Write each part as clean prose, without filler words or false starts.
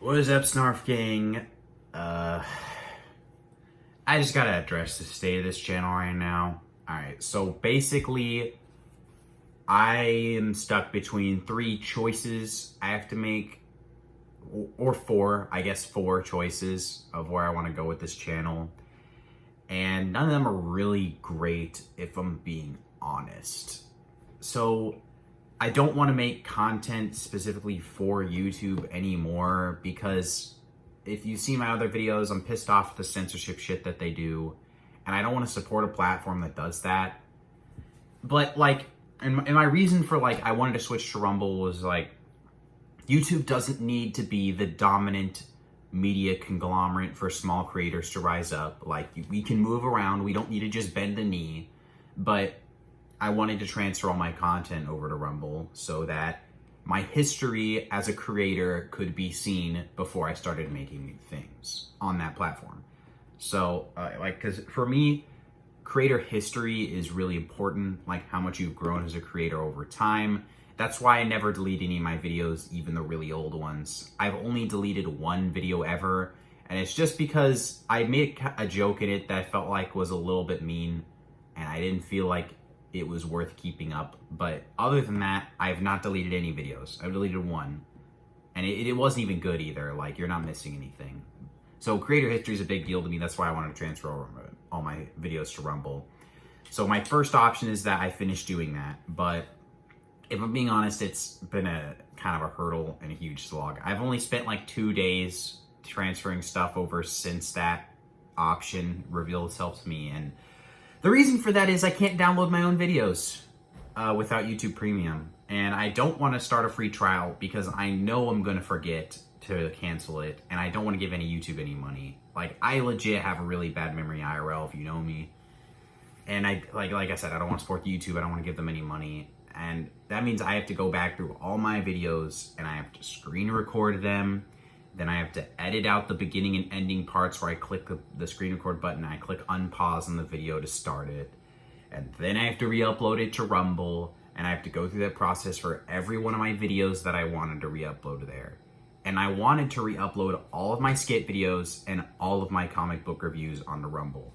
What is up, Snarf Gang? Uh, I just gotta address the state of this channel right now. Alright, so basically, I am stuck between three choices I have to make, or four, I guess four choices of where I want to go with this channel. And none of them are really great, if I'm being honest. So, I don't want to make content specifically for YouTube anymore because if you see my other videos, I'm pissed off at the censorship shit that they do, and I don't want to support a platform that does that. But like, and my reason for like I wanted to switch to Rumble was like, YouTube doesn't need to be the dominant media conglomerate for small creators to rise up. Like, we can move around, we don't need to just bend the knee, but I wanted to transfer all my content over to Rumble so that my history as a creator could be seen before I started making things on that platform. So, because for me, creator history is really important, like how much you've grown as a creator over time. That's why I never delete any of my videos, even the really old ones. I've only deleted one video ever, and it's just because I made a joke in it that I felt like was a little bit mean, and I didn't feel like it was worth keeping up. But other than that, I have not deleted any videos. I've deleted one, and it wasn't even good either. Like, you're not missing anything. So creator history is a big deal to me. That's why I wanted to transfer over all my videos to Rumble. So my first option is that I finish doing that. But if I'm being honest, it's been a kind of a hurdle and a huge slog. I've only spent like 2 days transferring stuff over since that option revealed itself to me, and the reason for that is I can't download my own videos without YouTube Premium. And I don't want to start a free trial because I know I'm going to forget to cancel it. And I don't want to give any YouTube any money. Like, I legit have a really bad memory IRL, if you know me. And like I said, I don't want to support YouTube. I don't want to give them any money. And that means I have to go back through all my videos and I have to screen record them. Then I have to edit out the beginning and ending parts where I click the screen record button and I click unpause on the video to start it. And then I have to re-upload it to Rumble, and I have to go through that process for every one of my videos that I wanted to re-upload there. And I wanted to re-upload all of my skit videos and all of my comic book reviews onto Rumble.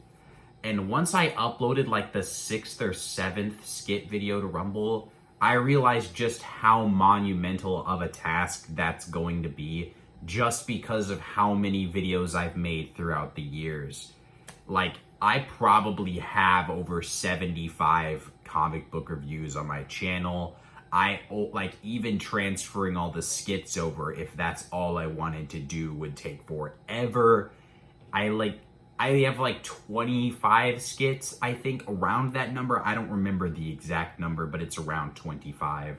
And once I uploaded like the 6th or 7th skit video to Rumble, I realized just how monumental of a task that's going to be, just because of how many videos I've made throughout the years. Like, I probably have over 75 comic book reviews on my channel. Like, even transferring all the skits over, if that's all I wanted to do, would take forever. I have like 25 skits, I think, around that number. I don't remember the exact number, but it's around 25.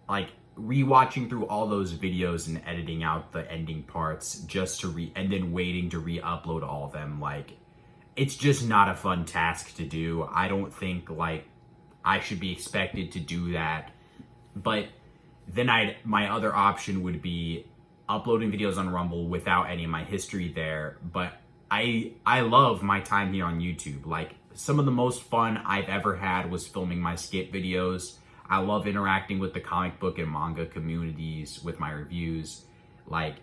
Like, rewatching through all those videos and editing out the ending parts just to and then waiting to re-upload all of them, like, it's just not a fun task to do. I don't think like I should be expected to do that. But then my other option would be uploading videos on Rumble without any of my history there. But I love my time here on YouTube. Like, some of the most fun I've ever had was filming my skit videos. I love interacting with the comic book and manga communities with my reviews. Like,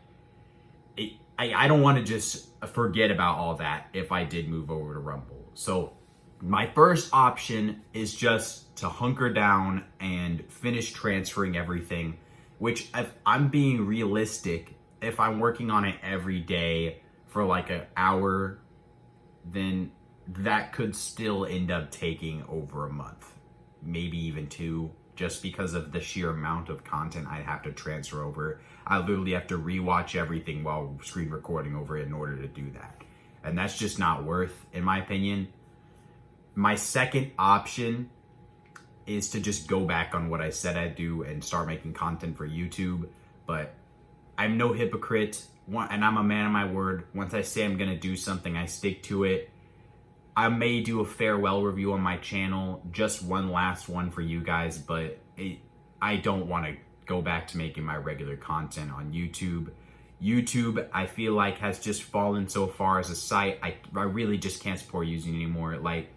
I don't want to just forget about all that if I did move over to Rumble. So my first option is just to hunker down and finish transferring everything, which, if I'm being realistic, if I'm working on it every day for like an hour, then that could still end up taking over a month, maybe even 2, just because of the sheer amount of content I'd have to transfer over. I literally have to rewatch everything while screen recording over it in order to do that. And that's just not worth, in my opinion. My second option is to just go back on what I said I'd do and start making content for YouTube. But I'm no hypocrite, and I'm a man of my word. Once I say I'm gonna do something, I stick to it. I may do a farewell review on my channel, just one last one for you guys, but I don't want to go back to making my regular content on YouTube. YouTube, I feel like, has just fallen so far as a site. I really just can't support using it anymore. Like,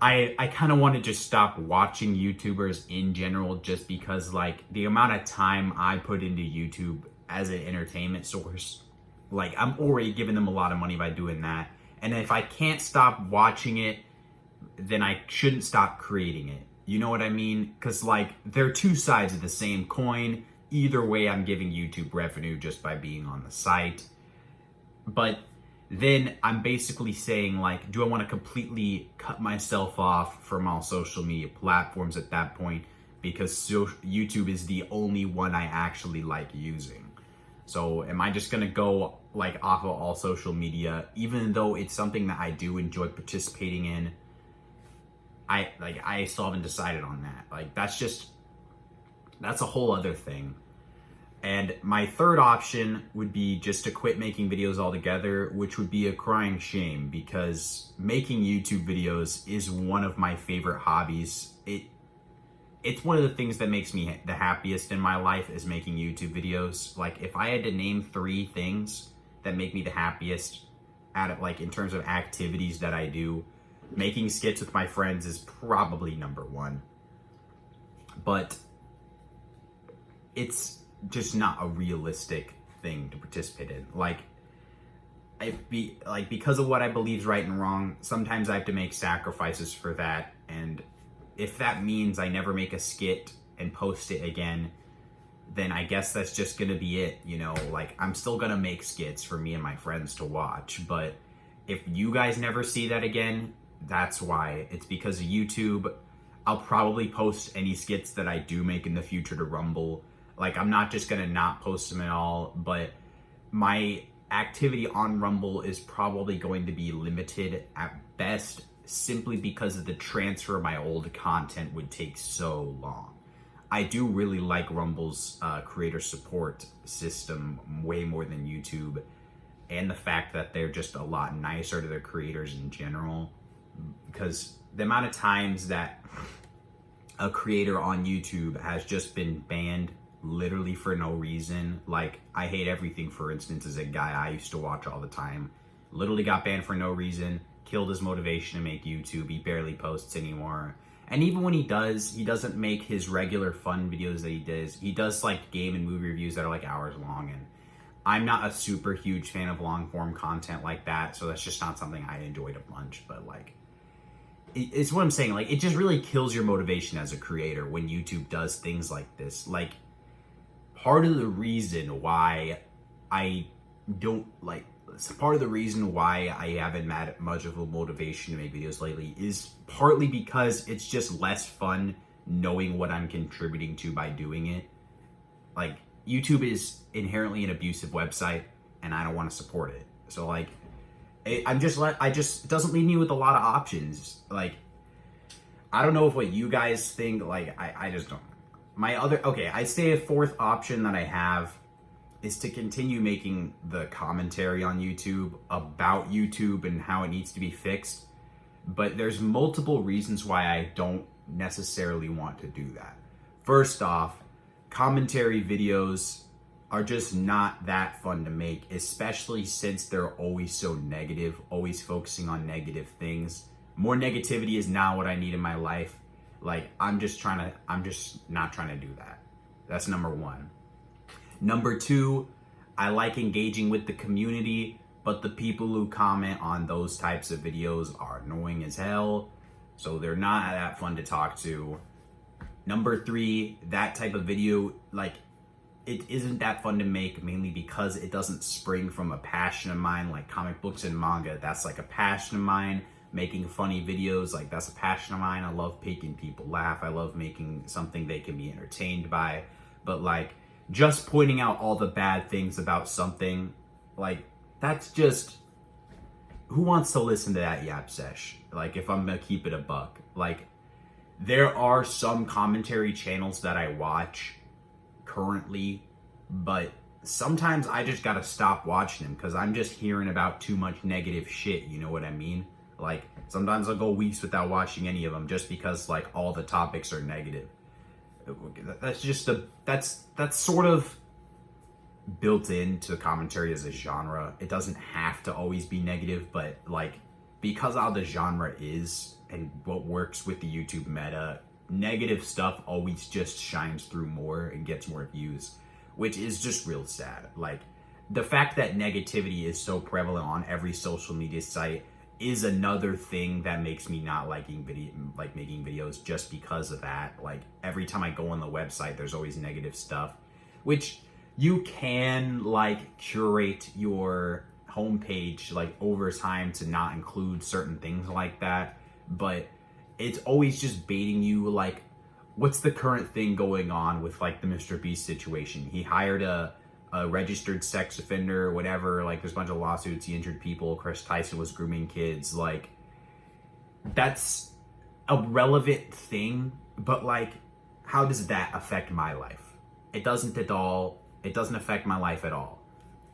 I kind of want to just stop watching YouTubers in general, just because like the amount of time I put into YouTube as an entertainment source. Like, I'm already giving them a lot of money by doing that. And if I can't stop watching it, then I shouldn't stop creating it. You know what I mean? Because, like, they're two sides of the same coin. Either way, I'm giving YouTube revenue just by being on the site. But then I'm basically saying, like, do I want to completely cut myself off from all social media platforms at that point? Because YouTube is the only one I actually like using. So am I just going to go, like, off of all social media, even though it's something that I do enjoy participating in? I still haven't decided on that. Like, that's a whole other thing. And my third option would be just to quit making videos altogether, which would be a crying shame, because making YouTube videos is one of my favorite hobbies. It's one of the things that makes me the happiest in my life is making YouTube videos. Like, if I had to name 3 things that make me the happiest in terms of activities that I do, making skits with my friends is probably number 1. But it's just not a realistic thing to participate in. Because of what I believe is right and wrong, sometimes I have to make sacrifices for that. And if that means I never make a skit and post it again, then I guess that's just gonna be it. You know, like, I'm still gonna make skits for me and my friends to watch. But if you guys never see that again, that's why. It's because of YouTube. I'll probably post any skits that I do make in the future to Rumble. Like, I'm not just gonna not post them at all, but my activity on Rumble is probably going to be limited at best, simply because of the transfer of my old content would take so long. I do really like Rumble's creator support system way more than YouTube, and the fact that they're just a lot nicer to their creators in general, because the amount of times that a creator on YouTube has just been banned literally for no reason. Like, I Hate Everything, for instance, is a guy I used to watch all the time. Literally got banned for no reason, killed his motivation to make YouTube. He barely posts anymore. And even when he does, he doesn't make his regular fun videos that he does. He does, like, game and movie reviews that are, like, hours long. And I'm not a super huge fan of long form content like that, so that's just not something I enjoyed a bunch. But, like, it's what I'm saying. Like, it just really kills your motivation as a creator when YouTube does things like this. Like, part of the reason why I haven't had much of a motivation to make videos lately is partly because it's just less fun knowing what I'm contributing to by doing it. Like, YouTube is inherently an abusive website, and I don't want to support it. So, like, it doesn't leave me with a lot of options. Like, I don't know what you guys think. Like, I just don't. I'd say a fourth option that I have is to continue making the commentary on YouTube about YouTube and how it needs to be fixed. But there's multiple reasons why I don't necessarily want to do that. First off, commentary videos are just not that fun to make, especially since they're always so negative, always focusing on negative things. More negativity is not what I need in my life. Like, I'm just not trying to do that. That's number 1. Number 2, I like engaging with the community, but the people who comment on those types of videos are annoying as hell, so they're not that fun to talk to. Number 3, that type of video, like, it isn't that fun to make, mainly because it doesn't spring from a passion of mine, like comic books and manga. That's like a passion of mine. Making funny videos, like, that's a passion of mine. I love making people laugh. I love making something they can be entertained by. But, like, just pointing out all the bad things about something, like, that's just, who wants to listen to that yap sesh? Like, if I'm gonna keep it a buck. Like, there are some commentary channels that I watch currently, but sometimes I just gotta stop watching them because I'm just hearing about too much negative shit, you know what I mean? Like, sometimes I'll go weeks without watching any of them just because, like, all the topics are negative. That's sort of built into commentary as a genre. It doesn't have to always be negative, but, like, because how the genre is and what works with the YouTube meta, negative stuff always just shines through more and gets more views. which is just real sad. Like, the fact that negativity is so prevalent on every social media site is another thing that makes me not making videos, just because of that. Like, every time I go on the website, there's always negative stuff, which you can like curate your homepage like over time to not include certain things like that, but it's always just baiting you. Like, what's the current thing going on with like the Mr. Beast situation? He hired a registered sex offender or whatever. Like, there's a bunch of lawsuits. He injured people. Chris Tyson was grooming kids. Like, that's a relevant thing, but like, how does that affect my life? It doesn't at all. It doesn't affect my life at all.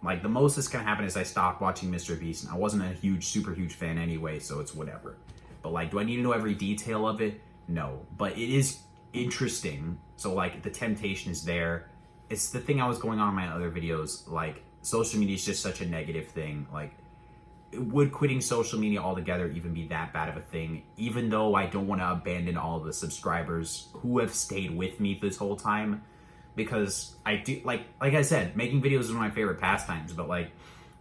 Like, the most that's gonna happen is I stopped watching Mr. Beast, and I wasn't a super huge fan anyway, so it's whatever. But like, do I need to know every detail of it? No. But it is interesting. So like, the temptation is there. It's the thing I was going on in my other videos. Like, social media is just such a negative thing. Like, would quitting social media altogether even be that bad of a thing? Even though I don't want to abandon all of the subscribers who have stayed with me this whole time, because I do, like I said, making videos is one of my favorite pastimes. But like,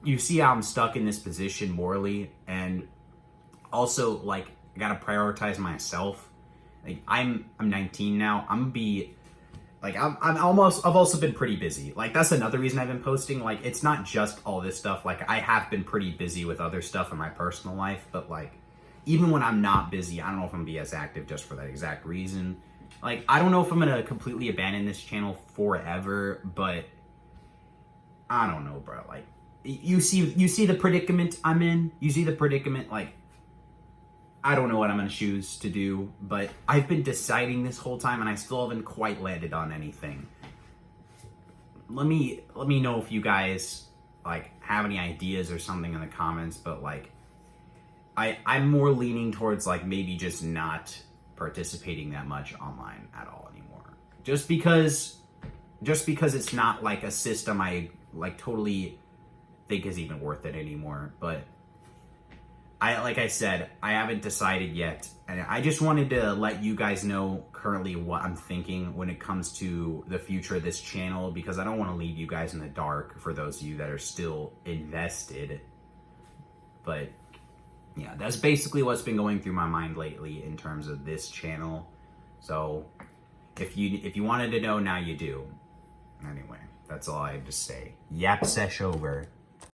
you see how I'm stuck in this position morally, and also like, I gotta prioritize myself. Like, I'm 19 now. I'm gonna be like, I've also been pretty busy. Like, that's another reason I've been posting. Like, it's not just all this stuff. Like, I have been pretty busy with other stuff in my personal life, but like, even when I'm not busy, I don't know if I'm gonna be as active just for that exact reason. Like, I don't know if I'm gonna completely abandon this channel forever, but I don't know, bro. Like, you see the predicament I'm in? You see the predicament? Like, I don't know what I'm gonna choose to do, but I've been deciding this whole time, and I still haven't quite landed on anything. Let me know if you guys like have any ideas or something in the comments. But like, I'm more leaning towards like maybe just not participating that much online at all anymore. Just because it's not like a system I like totally think is even worth it anymore. But like I said, I haven't decided yet, and I just wanted to let you guys know currently what I'm thinking when it comes to the future of this channel, because I don't want to leave you guys in the dark, for those of you that are still invested. But yeah, that's basically what's been going through my mind lately in terms of this channel. So if you wanted to know, now you do. Anyway, that's all I have to say. Yap sesh over.